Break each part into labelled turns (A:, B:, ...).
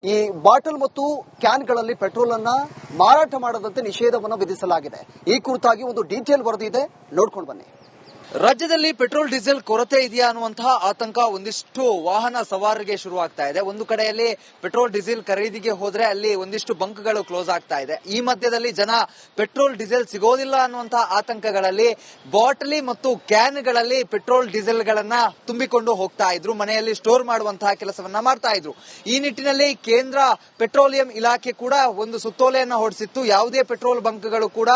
A: ಈ ಬಾಟಲ್ ಮತ್ತು ಕ್ಯಾನ್ಗಳಲ್ಲಿ ಪೆಟ್ರೋಲ್ ಅನ್ನ ಮಾರಾಟ ಮಾಡದಂತೆ ನಿಷೇಧವನ್ನು ವಿಧಿಸಲಾಗಿದೆ. ಈ ಕುರಿತಾಗಿ ಒಂದು ಡೀಟೇಲ್ ವರದಿ ಇದೆ, ನೋಡ್ಕೊಂಡು ಬನ್ನಿ.
B: ರಾಜ್ಯದಲ್ಲಿ ಪೆಟ್ರೋಲ್ ಡೀಸೆಲ್ ಕೊರತೆ ಇದೆಯಾ ಅನ್ನುವಂತಹ ಆತಂಕ ಒಂದಿಷ್ಟು ವಾಹನ ಸವಾರರಿಗೆ ಶುರುವಾಗ್ತಾ ಇದೆ. ಒಂದು ಕಡೆಯಲ್ಲಿ ಪೆಟ್ರೋಲ್ ಡೀಸೆಲ್ ಖರೀದಿಗೆ ಹೋದ್ರೆ ಅಲ್ಲಿ ಒಂದಿಷ್ಟು ಬಂಕ್ಗಳು ಕ್ಲೋಸ್ ಆಗ್ತಾ ಇದೆ. ಈ ಮಧ್ಯದಲ್ಲಿ ಜನ ಪೆಟ್ರೋಲ್ ಡೀಸೆಲ್ ಸಿಗೋದಿಲ್ಲ ಅನ್ನುವಂತಹ ಆತಂಕಗಳಲ್ಲಿ ಬಾಟಲಿ ಮತ್ತು ಕ್ಯಾನ್ಗಳಲ್ಲಿ ಪೆಟ್ರೋಲ್ ಡೀಸೆಲ್ ಗಳನ್ನ ತುಂಬಿಕೊಂಡು ಹೋಗ್ತಾ ಇದ್ರು, ಮನೆಯಲ್ಲಿ ಸ್ಟೋರ್ ಮಾಡುವಂತಹ ಕೆಲಸವನ್ನ ಮಾಡ್ತಾ ಇದ್ರು. ಈ ನಿಟ್ಟಿನಲ್ಲಿ ಕೇಂದ್ರ ಪೆಟ್ರೋಲಿಯಂ ಇಲಾಖೆ ಕೂಡ ಒಂದು ಸುತ್ತೋಲೆಯನ್ನ ಹೊರಡಿಸಿತ್ತು. ಯಾವುದೇ ಪೆಟ್ರೋಲ್ ಬಂಕ್ಗಳು ಕೂಡ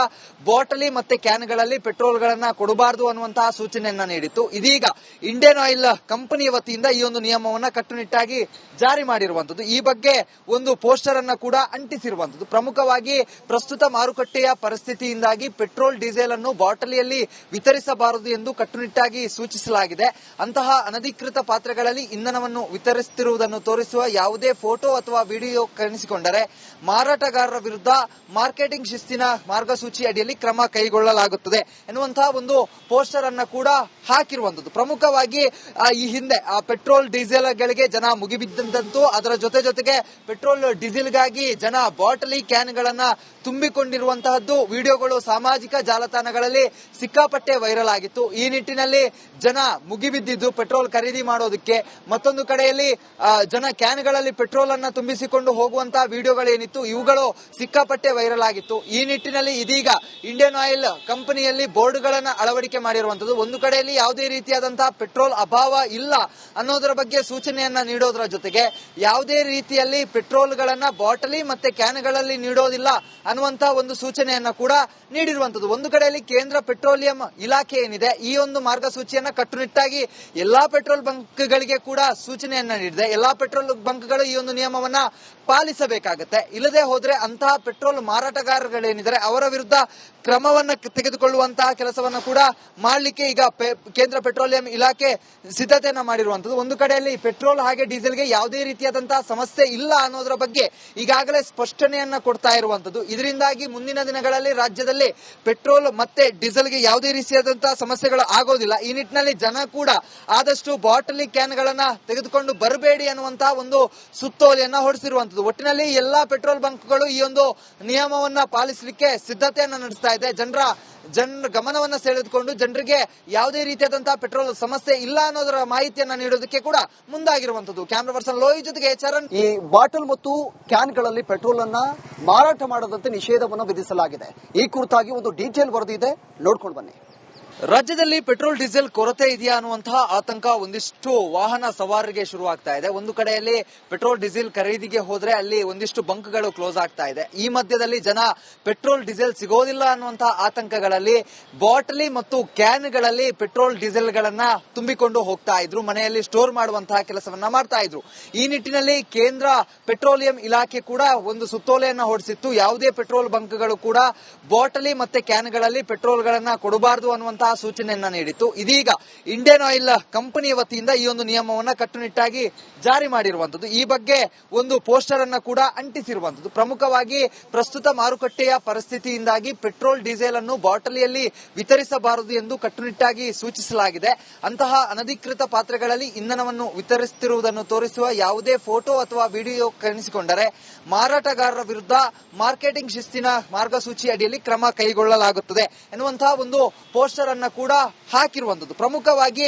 B: ಬಾಟಲಿ ಮತ್ತೆ ಕ್ಯಾನ್ಗಳಲ್ಲಿ ಪೆಟ್ರೋಲ್ ಗಳನ್ನ ಕೊಡಬಾರದು ಅನ್ನುವಂತಹ ಸೂಚನೆಯನ್ನ ನೀಡಿತ್ತು. ಇದೀಗ ಇಂಡಿಯನ್ ಆಯಿಲ್ ಕಂಪನಿಯ ವತಿಯಿಂದ ಈ ಒಂದು ನಿಯಮವನ್ನ ಕಟ್ಟುನಿಟ್ಟಾಗಿ ಜಾರಿ ಮಾಡಿರುವಂತದ್ದು. ಈ ಬಗ್ಗೆ ಒಂದು ಪೋಸ್ಟರ್ ಅನ್ನ ಕೂಡ ಅಂಟಿಸಿರುವಂತದ್ದು. ಪ್ರಮುಖವಾಗಿ ಪ್ರಸ್ತುತ ಮಾರುಕಟ್ಟೆಯ ಪರಿಸ್ಥಿತಿಯಿಂದಾಗಿ ಪೆಟ್ರೋಲ್ ಡೀಸೆಲ್ ಅನ್ನು ಬಾಟಲಿಯಲ್ಲಿ ವಿತರಿಸಬಾರದು ಎಂದು ಕಟ್ಟುನಿಟ್ಟಾಗಿ ಸೂಚಿಸಲಾಗಿದೆ. ಅಂತಹ ಅನಧಿಕೃತ ಪಾತ್ರೆಗಳಲ್ಲಿ ಇಂಧನವನ್ನು ವಿತರಿಸುತ್ತಿರುವುದನ್ನು ತೋರಿಸುವ ಯಾವುದೇ ಫೋಟೋ ಅಥವಾ ವಿಡಿಯೋ ಕಾಣಿಸಿಕೊಂಡರೆ ಮಾರಾಟಗಾರರ ವಿರುದ್ಧ ಮಾರ್ಕೆಟಿಂಗ್ ಶಿಸ್ತಿನ ಮಾರ್ಗಸೂಚಿ ಅಡಿಯಲ್ಲಿ ಕ್ರಮ ಕೈಗೊಳ್ಳಲಾಗುತ್ತದೆ ಎನ್ನುವಂತಹ ಒಂದು ಪೋಸ್ಟರ್ ಅನ್ನ ಕೂಡ ಹಾಕಿರುವಂತದ್ದು. ಪ್ರಮುಖವಾಗಿ ಈ ಹಿಂದೆ ಪೆಟ್ರೋಲ್ ಡೀಸೆಲ್ ಗಳಿಗೆ ಜನ ಮುಗಿಬಿದ್ದಂತೂ, ಅದರ ಜೊತೆಗೆ ಪೆಟ್ರೋಲ್ ಡೀಸೆಲ್ಗಾಗಿ ಜನ ಬಾಟಲಿ ಕ್ಯಾನ್ ಗಳನ್ನ ತುಂಬಿಕೊಂಡಿರುವಂತಹದ್ದು ವಿಡಿಯೋಗಳು ಸಾಮಾಜಿಕ ಜಾಲತಾಣಗಳಲ್ಲಿ ಸಿಕ್ಕಾಪಟ್ಟೆ ವೈರಲ್ ಆಗಿತ್ತು. ಈ ನಿಟ್ಟಿನಲ್ಲಿ ಜನ ಮುಗಿಬಿದ್ದಿದ್ದು ಪೆಟ್ರೋಲ್ ಖರೀದಿ ಮಾಡೋದಕ್ಕೆ. ಮತ್ತೊಂದು ಕಡೆಯಲ್ಲಿ ಜನ ಕ್ಯಾನ್ಗಳಲ್ಲಿ ಪೆಟ್ರೋಲ್ ಅನ್ನ ತುಂಬಿಸಿಕೊಂಡು ಹೋಗುವಂತಹ ವಿಡಿಯೋಗಳೇನಿತ್ತು ಇವುಗಳು ಸಿಕ್ಕಾಪಟ್ಟೆ ವೈರಲ್ ಆಗಿತ್ತು. ಈ ನಿಟ್ಟಿನಲ್ಲಿ ಇದೀಗ ಇಂಡಿಯನ್ ಆಯಿಲ್ ಕಂಪನಿಯಲ್ಲಿ ಬೋರ್ಡ್ಗಳನ್ನ ಅಳವಡಿಕೆ ಮಾಡಿರುವಂತದ್ದು. ಒಂದು ಕಡೆಯಲ್ಲಿ ಯಾವುದೇ ರೀತಿಯಾದಂತಹ ಪೆಟ್ರೋಲ್ ಅಭಾವ ಇಲ್ಲ ಅನ್ನೋದರ ಬಗ್ಗೆ ಸೂಚನೆಯನ್ನ ನೀಡೋದರ ಜೊತೆಗೆ ಯಾವುದೇ ರೀತಿಯಲ್ಲಿ ಪೆಟ್ರೋಲ್ ಗಳನ್ನ ಬಾಟಲಿ ಮತ್ತೆ ಕ್ಯಾನ್ಗಳಲ್ಲಿ ನೀಡೋದಿಲ್ಲ ಅನ್ನುವಂತಹ ಒಂದು ಸೂಚನೆಯನ್ನ ಕೂಡ ನೀಡಿರುವಂತದ್ದು. ಒಂದು ಕಡೆಯಲ್ಲಿ ಕೇಂದ್ರ ಪೆಟ್ರೋಲಿಯಂ ಇಲಾಖೆ ಏನಿದೆ ಈ ಒಂದು ಮಾರ್ಗಸೂಚಿಯನ್ನ ಕಟ್ಟುನಿಟ್ಟಾಗಿ ಎಲ್ಲಾ ಪೆಟ್ರೋಲ್ ಬಂಕ್ಗಳಿಗೆ ಕೂಡ ಸೂಚನೆಯನ್ನ ನೀಡಿದೆ. ಎಲ್ಲಾ ಪೆಟ್ರೋಲ್ ಬಂಕ್ಗಳು ಈ ಒಂದು ನಿಯಮವನ್ನ ಪಾಲಿಸಬೇಕಾಗತ್ತೆ. ಇಲ್ಲದೆ ಹೋದ್ರೆ ಅಂತಹ ಪೆಟ್ರೋಲ್ ಮಾರಾಟಗಾರಗಳೇನಿದ್ದಾರೆ ಅವರ ವಿರುದ್ಧ ಕ್ರಮವನ್ನ ತೆಗೆದುಕೊಳ್ಳುವಂತಹ ಕೆಲಸವನ್ನ ಕೂಡ ಮಾಡಲಿಕ್ಕೆ ಈಗ ಕೇಂದ್ರ ಪೆಟ್ರೋಲಿಯಂ ಇಲಾಖೆ ಸಿದ್ಧತೆಯನ್ನ ಮಾಡಿರುವಂತದ್ದು. ಒಂದು ಕಡೆಯಲ್ಲಿ ಪೆಟ್ರೋಲ್ ಹಾಗೆ ಡೀಸೆಲ್ಗೆ ಯಾವುದೇ ರೀತಿಯಾದಂತಹ ಸಮಸ್ಯೆ ಇಲ್ಲ ಅನ್ನೋದರ ಬಗ್ಗೆ ಈಗಾಗಲೇ ಸ್ಪಷ್ಟನೆಯನ್ನ ಕೊಡ್ತಾ ಇರುವಂತದ್ದು. ಇದರಿಂದಾಗಿ ಮುಂದಿನ ದಿನಗಳಲ್ಲಿ ರಾಜ್ಯದಲ್ಲಿ ಪೆಟ್ರೋಲ್ ಮತ್ತೆ ಡೀಸೆಲ್ಗೆ ಯಾವುದೇ ರೀತಿಯಾದಂತಹ ಸಮಸ್ಯೆಗಳು ಆಗೋದಿಲ್ಲ. ಈ ನಿಟ್ಟಿನಲ್ಲಿ ಜನ ಕೂಡ ಆದಷ್ಟು ಬಾಟಲಿ ಕ್ಯಾನ್ ಗಳನ್ನ ತೆಗೆದುಕೊಂಡು ಬರಬೇಡಿ ಅನ್ನುವಂತಹ ಒಂದು ಸುತ್ತೋಲೆಯನ್ನ ಹೊರಡಿಸಿರುವಂತದ್ದು. ಒಟ್ಟಿನಲ್ಲಿ ಎಲ್ಲಾ ಪೆಟ್ರೋಲ್ ಬಂಕ್ಗಳು ಈ ಒಂದು ನಿಯಮವನ್ನ ಪಾಲಿಸಲಿಕ್ಕೆ ಸಿದ್ಧತೆಯನ್ನ ನಡೆಸ್ತಾ ಇದೆ. ಜನರ ಗಮನವನ್ನ ಸೆಳೆದುಕೊಂಡು ಜನರಿಗೆ ಯಾವುದೇ ರೀತಿಯಾದಂತಹ ಪೆಟ್ರೋಲ್ ಸಮಸ್ಯೆ ಇಲ್ಲ ಅನ್ನೋದರ ಮಾಹಿತಿಯನ್ನ ನೀಡೋದಕ್ಕೆ ಕೂಡ ಮುಂದಾಗಿರುವಂತದ್ದು. ಕ್ಯಾಮರಾ ಪರ್ಸನ್ ಲೋಹಿತ್ ಜೊತೆಗೆ ಚರಣ್.
A: ಈ ಬಾಟಲ್ ಮತ್ತು ಕ್ಯಾನ್ಗಳಲ್ಲಿ ಪೆಟ್ರೋಲ್ ಅನ್ನ ಮಾರಾಟ ಮಾಡದಂತೆ ನಿಷೇಧವನ್ನು ವಿಧಿಸಲಾಗಿದೆ. ಈ ಕುರಿತಾಗಿ ಒಂದು ಡೀಟೇಲ್ ವರದಿ ಇದೆ, ನೋಡ್ಕೊಂಡು ಬನ್ನಿ.
B: ರಾಜ್ಯದಲ್ಲಿ ಪೆಟ್ರೋಲ್ ಡೀಸೆಲ್ ಕೊರತೆ ಇದೆಯಾ ಅನ್ನುವಂತಹ ಆತಂಕ ಒಂದಿಷ್ಟು ವಾಹನ ಸವಾರರಿಗೆ ಶುರುವಾಗ್ತಾ ಇದೆ. ಒಂದು ಕಡೆಯಲ್ಲಿ ಪೆಟ್ರೋಲ್ ಡೀಸೆಲ್ ಖರೀದಿಗೆ ಹೋದ್ರೆ ಅಲ್ಲಿ ಒಂದಿಷ್ಟು ಬಂಕ್ಗಳು ಕ್ಲೋಸ್ ಆಗ್ತಾ ಇದೆ. ಈ ಮಧ್ಯದಲ್ಲಿ ಜನ ಪೆಟ್ರೋಲ್ ಡೀಸೆಲ್ ಸಿಗೋದಿಲ್ಲ ಅನ್ನುವಂತಹ ಆತಂಕಗಳಲ್ಲಿ ಬಾಟಲಿ ಮತ್ತು ಕ್ಯಾನ್ಗಳಲ್ಲಿ ಪೆಟ್ರೋಲ್ ಡೀಸೆಲ್ ಗಳನ್ನ ತುಂಬಿಕೊಂಡು ಹೋಗ್ತಾ ಇದ್ರು, ಮನೆಯಲ್ಲಿ ಸ್ಟೋರ್ ಮಾಡುವಂತಹ ಕೆಲಸವನ್ನ ಮಾಡ್ತಾ ಇದ್ರು. ಈ ನಿಟ್ಟಿನಲ್ಲಿ ಕೇಂದ್ರ ಪೆಟ್ರೋಲಿಯಂ ಇಲಾಖೆ ಕೂಡ ಒಂದು ಸುತ್ತೋಲೆಯನ್ನ ಹೊರಡಿಸಿತ್ತು. ಯಾವುದೇ ಪೆಟ್ರೋಲ್ ಬಂಕ್ಗಳು ಕೂಡ ಬಾಟಲಿ ಮತ್ತೆ ಕ್ಯಾನ್ಗಳಲ್ಲಿ ಪೆಟ್ರೋಲ್ ಗಳನ್ನ ಕೊಡಬಾರದು ಅನ್ನುವಂತಹ ಸೂಚನೆಯನ್ನ ನೀಡಿತ್ತು. ಇದೀಗ ಇಂಡಿಯನ್ ಆಯಿಲ್ ಕಂಪನಿಯ ವತಿಯಿಂದ ಈ ಒಂದು ನಿಯಮವನ್ನ ಕಟ್ಟುನಿಟ್ಟಾಗಿ ಜಾರಿ ಮಾಡಿರುವಂತದ್ದು. ಈ ಬಗ್ಗೆ ಒಂದು ಪೋಸ್ಟರ್ ಅನ್ನ ಕೂಡ ಅಂಟಿಸಿರುವಂತದ್ದು. ಪ್ರಮುಖವಾಗಿ ಪ್ರಸ್ತುತ ಮಾರುಕಟ್ಟೆಯ ಪರಿಸ್ಥಿತಿಯಿಂದಾಗಿ ಪೆಟ್ರೋಲ್ ಡೀಸೆಲ್ ಅನ್ನು ಬಾಟಲಿಯಲ್ಲಿ ವಿತರಿಸಬಾರದು ಎಂದು ಕಟ್ಟುನಿಟ್ಟಾಗಿ ಸೂಚಿಸಲಾಗಿದೆ. ಅಂತಹ ಅನಧಿಕೃತ ಪಾತ್ರೆಗಳಲ್ಲಿ ಇಂಧನವನ್ನು ವಿತರಿಸುತ್ತಿರುವುದನ್ನು ತೋರಿಸುವ ಯಾವುದೇ ಫೋಟೋ ಅಥವಾ ವಿಡಿಯೋ ಕಾಣಿಸಿಕೊಂಡರೆ ಮಾರಾಟಗಾರರ ವಿರುದ್ಧ ಮಾರ್ಕೆಟಿಂಗ್ ಶಿಸ್ತಿನ ಮಾರ್ಗಸೂಚಿ ಅಡಿಯಲ್ಲಿ ಕ್ರಮ ಕೈಗೊಳ್ಳಲಾಗುತ್ತದೆ ಎನ್ನುವಂತಹ ಒಂದು ಪೋಸ್ಟರ್ ಅನ್ನ ಕೂಡ ಹಾಕಿರುವಂತದ್ದು. ಪ್ರಮುಖವಾಗಿ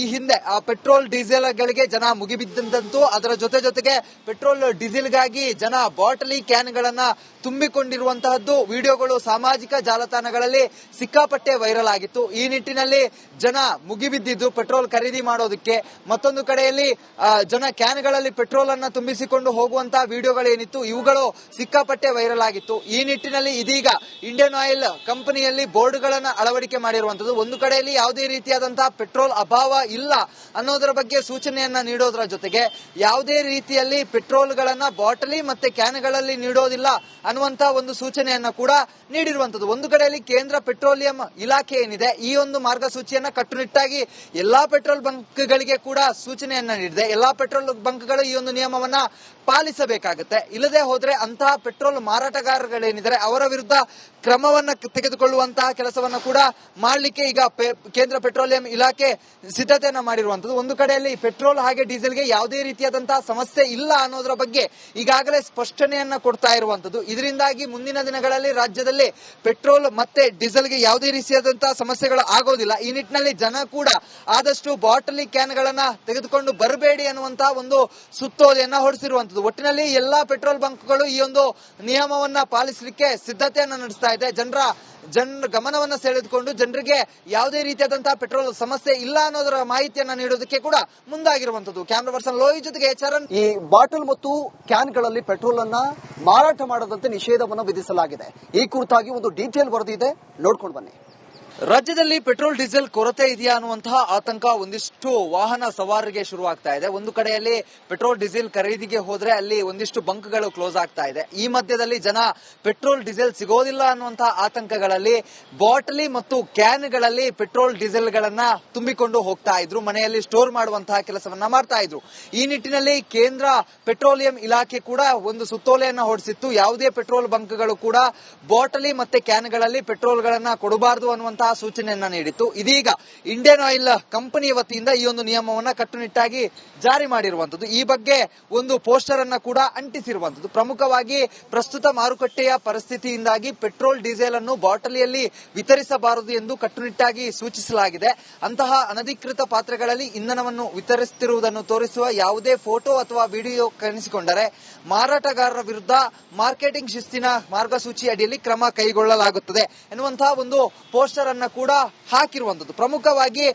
B: ಈ ಹಿಂದೆ ಪೆಟ್ರೋಲ್ ಡೀಸೆಲ್ ಗಳಿಗೆ ಜನ ಮುಗಿಬಿದ್ದಂತೂ, ಅದರ ಜೊತೆಗೆ ಪೆಟ್ರೋಲ್ ಡೀಸೆಲ್ಗಾಗಿ ಜನ ಬಾಟಲಿ ಕ್ಯಾನ್ ಗಳನ್ನ ತುಂಬಿಕೊಂಡಿರುವಂತಹದ್ದು ವಿಡಿಯೋಗಳು ಸಾಮಾಜಿಕ ಜಾಲತಾಣಗಳಲ್ಲಿ ಸಿಕ್ಕಾಪಟ್ಟೆ ವೈರಲ್ ಆಗಿತ್ತು. ಈ ನಿಟ್ಟಿನಲ್ಲಿ ಜನ ಮುಗಿಬಿದ್ದಿದ್ದು ಪೆಟ್ರೋಲ್ ಖರೀದಿ ಮಾಡೋದಕ್ಕೆ. ಮತ್ತೊಂದು ಕಡೆಯಲ್ಲಿ ಜನ ಕ್ಯಾನ್ ಗಳಲ್ಲಿ ಪೆಟ್ರೋಲ್ ಅನ್ನ ತುಂಬಿಸಿಕೊಂಡು ಹೋಗುವಂತಹ ವಿಡಿಯೋಗಳೇನಿತ್ತು ಇವುಗಳು ಸಿಕ್ಕಾಪಟ್ಟೆ ವೈರಲ್ ಆಗಿತ್ತು. ಈ ನಿಟ್ಟಿನಲ್ಲಿ ಇದೀಗ ಇಂಡಿಯನ್ ಆಯಿಲ್ ಕಂಪನಿಯಲ್ಲಿ ಬೋರ್ಡ್ಗಳನ್ನ ಅಳವಡಿಕೆ ಮಾಡಿರುವಂತದ್ದು. ಒಂದು ಕಡೆಯಲ್ಲಿ ಯಾವುದೇ ರೀತಿಯಾದಂತಹ ಪೆಟ್ರೋಲ್ ಅಭಾವ ಇಲ್ಲ ಅನ್ನೋದರ ಬಗ್ಗೆ ಸೂಚನೆಯನ್ನ ನೀಡೋದರ ಜೊತೆಗೆ ಯಾವುದೇ ರೀತಿಯಲ್ಲಿ ಪೆಟ್ರೋಲ್ ಗಳನ್ನ ಬಾಟಲಿ ಮತ್ತೆ ಕ್ಯಾನ್ಗಳಲ್ಲಿ ನೀಡೋದಿಲ್ಲ ಅನ್ನುವಂತಹ ಒಂದು ಸೂಚನೆಯನ್ನ ಕೂಡ ನೀಡಿರುವಂತದ್ದು. ಒಂದು ಕಡೆಯಲ್ಲಿ ಕೇಂದ್ರ ಪೆಟ್ರೋಲಿಯಂ ಇಲಾಖೆ ಏನಿದೆ ಈ ಒಂದು ಮಾರ್ಗಸೂಚಿಯನ್ನ ಕಟ್ಟುನಿಟ್ಟಾಗಿ ಎಲ್ಲಾ ಪೆಟ್ರೋಲ್ ಬಂಕ್ಗಳಿಗೆ ಕೂಡ ಸೂಚನೆಯನ್ನ ನೀಡಿದೆ. ಎಲ್ಲಾ ಪೆಟ್ರೋಲ್ ಬಂಕ್ಗಳು ಈ ಒಂದು ನಿಯಮವನ್ನ ಪಾಲಿಸಬೇಕಾಗುತ್ತೆ. ಇಲ್ಲದೆ ಹೋದ್ರೆ ಅಂತಹ ಪೆಟ್ರೋಲ್ ಮಾರಾಟಗಾರಗಳೇನಿದ್ದಾರೆ ಅವರ ವಿರುದ್ಧ ಕ್ರಮವನ್ನ ತೆಗೆದುಕೊಳ್ಳುವಂತಹ ಕೆಲಸವನ್ನ ಕೂಡ ಮಾಡಲಿಕ್ಕೆ ಮಾಡಲಿಕ್ಕೆ ಈಗ ಕೇಂದ್ರ ಪೆಟ್ರೋಲಿಯಂ ಇಲಾಖೆ ಸಿದ್ಧತೆಯನ್ನ ಮಾಡಿರುವಂತದ್ದು. ಒಂದು ಕಡೆಯಲ್ಲಿ ಪೆಟ್ರೋಲ್ ಹಾಗೆ ಡೀಸೆಲ್ಗೆ ಯಾವುದೇ ರೀತಿಯಾದಂತಹ ಸಮಸ್ಯೆ ಇಲ್ಲ ಅನ್ನೋದರ ಬಗ್ಗೆ ಈಗಾಗಲೇ ಸ್ಪಷ್ಟನೆಯನ್ನ ಕೊಡ್ತಾ ಇರುವಂತದ್ದು. ಇದರಿಂದಾಗಿ ಮುಂದಿನ ದಿನಗಳಲ್ಲಿ ರಾಜ್ಯದಲ್ಲಿ ಪೆಟ್ರೋಲ್ ಮತ್ತೆ ಡೀಸೆಲ್ಗೆ ಯಾವುದೇ ರೀತಿಯಾದಂತಹ ಸಮಸ್ಯೆಗಳು ಆಗೋದಿಲ್ಲ. ಈ ನಿಟ್ಟಿನಲ್ಲಿ ಜನ ಕೂಡ ಆದಷ್ಟು ಬಾಟಲಿ ಕ್ಯಾನ್ಗಳನ್ನ ತೆಗೆದುಕೊಂಡು ಬರಬೇಡಿ ಅನ್ನುವಂತಹ ಒಂದು ಸುತ್ತೋಲೆಯನ್ನ ಹೊರಡಿಸಿರುವಂತದ್ದು. ಒಟ್ಟಿನಲ್ಲಿ ಎಲ್ಲಾ ಪೆಟ್ರೋಲ್ ಬಂಕ್ಗಳು ಈ ಒಂದು ನಿಯಮವನ್ನ ಪಾಲಿಸಲಿಕ್ಕೆ ಸಿದ್ಧತೆಯನ್ನ ನಡೆಸ್ತಾ ಇದೆ. ಜನರ ಗಮನವನ್ನ ಸೆಳೆದುಕೊಂಡು ಜನರಿಗೆ ಯಾವುದೇ ರೀತಿಯಾದಂತಹ ಪೆಟ್ರೋಲ್ ಸಮಸ್ಯೆ ಇಲ್ಲ ಅನ್ನೋದರ ಮಾಹಿತಿಯನ್ನ ನೀಡೋದಕ್ಕೆ ಕೂಡ ಮುಂದಾಗಿರುವಂತದ್ದು. ಕ್ಯಾಮರಾ ಪರ್ಸನ್ ಲೋಹಿತ್ ಜೊತೆಗೆ ಚರಣ್.
A: ಈ ಬಾಟಲ್ ಮತ್ತು ಕ್ಯಾನ್ಗಳಲ್ಲಿ ಪೆಟ್ರೋಲ್ ಅನ್ನ ಮಾರಾಟ ಮಾಡದಂತೆ ನಿಷೇಧವನ್ನು ವಿಧಿಸಲಾಗಿದೆ. ಈ ಕುರಿತಾಗಿ ಒಂದು ಡೀಟೇಲ್ ವರದಿ ಇದೆ, ನೋಡ್ಕೊಂಡು ಬನ್ನಿ.
B: ರಾಜ್ಯದಲ್ಲಿ ಪೆಟ್ರೋಲ್ ಡೀಸೆಲ್ ಕೊರತೆ ಇದೆಯಾ ಅನ್ನುವಂತಹ ಆತಂಕ ಒಂದಿಷ್ಟು ವಾಹನ ಸವಾರರಿಗೆ ಶುರುವಾಗ್ತಾ ಇದೆ. ಒಂದು ಕಡೆಯಲ್ಲಿ ಪೆಟ್ರೋಲ್ ಡೀಸೆಲ್ ಖರೀದಿಗೆ ಹೋದ್ರೆ ಅಲ್ಲಿ ಒಂದಿಷ್ಟು ಬಂಕ್ಗಳು ಕ್ಲೋಸ್ ಆಗ್ತಾ ಇದೆ. ಈ ಮಧ್ಯದಲ್ಲಿ ಜನ ಪೆಟ್ರೋಲ್ ಡೀಸೆಲ್ ಸಿಗೋದಿಲ್ಲ ಅನ್ನುವಂತಹ ಆತಂಕಗಳಲ್ಲಿ ಬಾಟಲಿ ಮತ್ತು ಕ್ಯಾನ್ಗಳಲ್ಲಿ ಪೆಟ್ರೋಲ್ ಡೀಸೆಲ್ ಗಳನ್ನ ತುಂಬಿಕೊಂಡು ಹೋಗ್ತಾ ಇದ್ರು, ಮನೆಯಲ್ಲಿ ಸ್ಟೋರ್ ಮಾಡುವಂತಹ ಕೆಲಸವನ್ನ ಮಾಡ್ತಾ ಇದ್ರು. ಈ ನಿಟ್ಟಿನಲ್ಲಿ ಕೇಂದ್ರ ಪೆಟ್ರೋಲಿಯಂ ಇಲಾಖೆ ಕೂಡ ಒಂದು ಸುತ್ತೋಲೆಯನ್ನ ಹೊರಡಿಸಿತ್ತು. ಯಾವುದೇ ಪೆಟ್ರೋಲ್ ಬಂಕ್ಗಳು ಕೂಡ ಬಾಟಲಿ ಮತ್ತೆ ಕ್ಯಾನ್ಗಳಲ್ಲಿ ಪೆಟ್ರೋಲ್ ಗಳನ್ನ ಕೊಡಬಾರದು ಅನ್ನುವಂತಹ ಸೂಚನೆಯನ್ನ ನೀಡಿತ್ತು. ಇದೀಗ ಇಂಡಿಯನ್ ಆಯಿಲ್ ಕಂಪನಿ ವತಿಯಿಂದ ಈ ಒಂದು ನಿಯಮವನ್ನ ಕಟ್ಟುನಿಟ್ಟಾಗಿ ಜಾರಿ ಮಾಡಿರುವಂತದ್ದು. ಈ ಬಗ್ಗೆ ಒಂದು ಪೋಸ್ಟರ್ ಅನ್ನ ಕೂಡ ಅಂಟಿಸಿರುವಂತದ್ದು. ಪ್ರಮುಖವಾಗಿ ಪ್ರಸ್ತುತ ಮಾರುಕಟ್ಟೆಯ ಪರಿಸ್ಥಿತಿಯಿಂದಾಗಿ ಪೆಟ್ರೋಲ್ ಡೀಸೆಲ್ ಅನ್ನು ಬಾಟಲಿಯಲ್ಲಿ ವಿತರಿಸಬಾರದು ಎಂದು ಕಟ್ಟುನಿಟ್ಟಾಗಿ ಸೂಚಿಸಲಾಗಿದೆ. ಅಂತಹ ಅನಧಿಕೃತ ಪಾತ್ರೆಗಳಲ್ಲಿ ಇಂಧನವನ್ನು ವಿತರಿಸುತ್ತಿರುವುದನ್ನು ತೋರಿಸುವ ಯಾವುದೇ ಫೋಟೋ ಅಥವಾ ವಿಡಿಯೋ ಕಾಣಿಸಿಕೊಂಡರೆ ಮಾರಾಟಗಾರರ ವಿರುದ್ಧ ಮಾರ್ಕೆಟಿಂಗ್ ಶಿಸ್ತಿನ ಮಾರ್ಗಸೂಚಿ ಅಡಿಯಲ್ಲಿ ಕ್ರಮ ಕೈಗೊಳ್ಳಲಾಗುತ್ತದೆ ಎನ್ನುವಂತಹ ಒಂದು ಪೋಸ್ಟರ್ ಅನ್ನ ಕೂಡ ಹಾಕಿರುವಂತದ್ದು. ಪ್ರಮುಖವಾಗಿ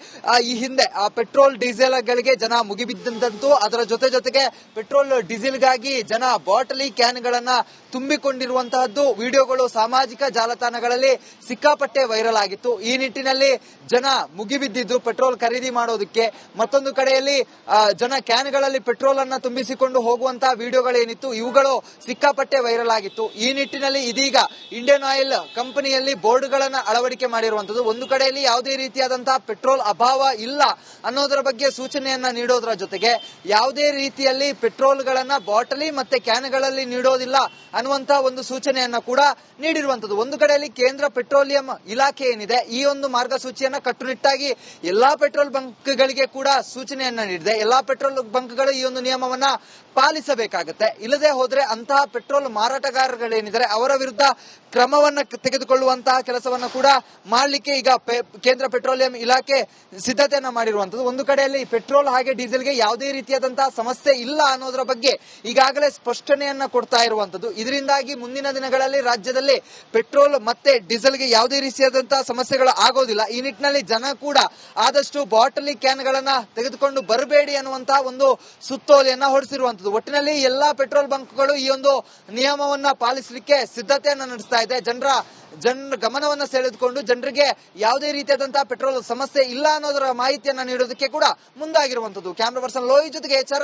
B: ಈ ಹಿಂದೆ ಪೆಟ್ರೋಲ್ ಡೀಸೆಲ್ ಗಳಿಗೆ ಜನ ಮುಗಿಬಿದ್ದಂತೂ, ಅದರ ಜೊತೆಗೆ ಪೆಟ್ರೋಲ್ ಡೀಸೆಲ್ಗಾಗಿ ಜನ ಬಾಟಲಿ ಕ್ಯಾನ್ ಗಳನ್ನ ತುಂಬಿಕೊಂಡಿರುವಂತಹದ್ದು ವಿಡಿಯೋಗಳು ಸಾಮಾಜಿಕ ಜಾಲತಾಣಗಳಲ್ಲಿ ಸಿಕ್ಕಾಪಟ್ಟೆ ವೈರಲ್ ಆಗಿತ್ತು. ಈ ನಿಟ್ಟಿನಲ್ಲಿ ಜನ ಮುಗಿಬಿದ್ದಿದ್ದು ಪೆಟ್ರೋಲ್ ಖರೀದಿ ಮಾಡೋದಕ್ಕೆ. ಮತ್ತೊಂದು ಕಡೆಯಲ್ಲಿ ಜನ ಕ್ಯಾನ್ಗಳಲ್ಲಿ ಪೆಟ್ರೋಲ್ ಅನ್ನ ತುಂಬಿಸಿಕೊಂಡು ಹೋಗುವಂತಹ ವಿಡಿಯೋಗಳೇನಿತ್ತು ಇವುಗಳು ಸಿಕ್ಕಾಪಟ್ಟೆ ವೈರಲ್ ಆಗಿತ್ತು. ಈ ನಿಟ್ಟಿನಲ್ಲಿ ಇದೀಗ ಇಂಡಿಯನ್ ಆಯಿಲ್ ಕಂಪನಿಯಲ್ಲಿ ಬೋರ್ಡ್ಗಳನ್ನ ಅಳವಡಿಕೆ ಮಾಡಿರುವಂತದ್ದು. ಒಂದು ಕಡೆಯಲ್ಲಿ ಯಾವುದೇ ರೀತಿಯಾದಂತಹ ಪೆಟ್ರೋಲ್ ಅಭಾವ ಇಲ್ಲ ಅನ್ನೋದರ ಬಗ್ಗೆ ಸೂಚನೆಯನ್ನ ನೀಡೋದರ ಜೊತೆಗೆ ಯಾವುದೇ ರೀತಿಯಲ್ಲಿ ಪೆಟ್ರೋಲ್ ಗಳನ್ನ ಬಾಟಲಿ ಮತ್ತೆ ಕ್ಯಾನ್ಗಳಲ್ಲಿ ನೀಡೋದಿಲ್ಲ ಅನ್ನುವಂತಹ ಒಂದು ಸೂಚನೆಯನ್ನ ಕೂಡ ನೀಡಿರುವಂತದ್ದು. ಒಂದು ಕಡೆಯಲ್ಲಿ ಕೇಂದ್ರ ಪೆಟ್ರೋಲಿಯಂ ಇಲಾಖೆ ಏನಿದೆ ಈ ಒಂದು ಮಾರ್ಗಸೂಚಿಯನ್ನ ಕಟ್ಟುನಿಟ್ಟಾಗಿ ಎಲ್ಲಾ ಪೆಟ್ರೋಲ್ ಬಂಕ್ಗಳಿಗೆ ಕೂಡ ಸೂಚನೆಯನ್ನ ನೀಡಿದೆ. ಎಲ್ಲಾ ಪೆಟ್ರೋಲ್ ಬಂಕ್ಗಳು ಈ ಒಂದು ನಿಯಮವನ್ನ ಪಾಲಿಸಬೇಕಾಗುತ್ತೆ. ಇಲ್ಲದೆ ಹೋದ್ರೆ ಅಂತಹ ಪೆಟ್ರೋಲ್ ಮಾರಾಟಗಾರಗಳೇನಿದ್ದಾರೆ ಅವರ ವಿರುದ್ಧ ಕ್ರಮವನ್ನ ತೆಗೆದುಕೊಳ್ಳುವಂತಹ ಕೆಲಸವನ್ನ ಕೂಡ ಮಾಡಲಿಕ್ಕೆ ಈಗ ಕೇಂದ್ರ ಪೆಟ್ರೋಲಿಯಂ ಇಲಾಖೆ ಸಿದ್ಧತೆಯನ್ನ ಮಾಡಿರುವಂತದ್ದು. ಒಂದು ಕಡೆಯಲ್ಲಿ ಪೆಟ್ರೋಲ್ ಹಾಗೆ ಡೀಸೆಲ್ಗೆ ಯಾವುದೇ ರೀತಿಯಾದಂತಹ ಸಮಸ್ಯೆ ಇಲ್ಲ ಅನ್ನೋದರ ಬಗ್ಗೆ ಈಗಾಗಲೇ ಸ್ಪಷ್ಟನೆಯನ್ನ ಕೊಡ್ತಾ ಇರುವಂತದ್ದು. ಇದರಿಂದಾಗಿ ಮುಂದಿನ ದಿನಗಳಲ್ಲಿ ರಾಜ್ಯದಲ್ಲಿ ಪೆಟ್ರೋಲ್ ಮತ್ತೆ ಡೀಸೆಲ್ಗೆ ಯಾವುದೇ ರೀತಿಯಾದಂತಹ ಸಮಸ್ಯೆಗಳು ಆಗೋದಿಲ್ಲ. ಈ ನಿಟ್ಟಿನಲ್ಲಿ ಜನ ಕೂಡ ಆದಷ್ಟು ಬಾಟಲಿ ಕ್ಯಾನ್ಗಳನ್ನ ತೆಗೆದುಕೊಂಡು ಬರಬೇಡಿ ಅನ್ನುವಂತಹ ಒಂದು ಸುತ್ತೋಲೆಯನ್ನ ಹೊರಡಿಸಿರುವಂತದ್ದು. ಒಟ್ಟಿನಲ್ಲಿ ಎಲ್ಲಾ ಪೆಟ್ರೋಲ್ ಬಂಕ್ಗಳು ಈ ಒಂದು ನಿಯಮವನ್ನ ಪಾಲಿಸಲಿಕ್ಕೆ ಸಿದ್ಧತೆಯನ್ನ ನಡೆಸ್ತಾ ಇದೆ. ಜನರ ಗಮನವನ್ನ ಸೆಳೆದುಕೊಂಡು ಜನರಿಗೆ ಯಾವುದೇ ರೀತಿಯಾದಂತಹ ಪೆಟ್ರೋಲ್ ಸಮಸ್ಯೆ ಇಲ್ಲ ಅನ್ನೋದರ ಮಾಹಿತಿಯನ್ನ ನೀಡೋದಕ್ಕೆ ಕೂಡ ಮುಂದಾಗಿರುವಂತದ್ದು. ಕ್ಯಾಮರಾ ಪರ್ಸನ್ ಲೋಹಿತ್ ಜೊತೆಗೆ ಚರಣ್.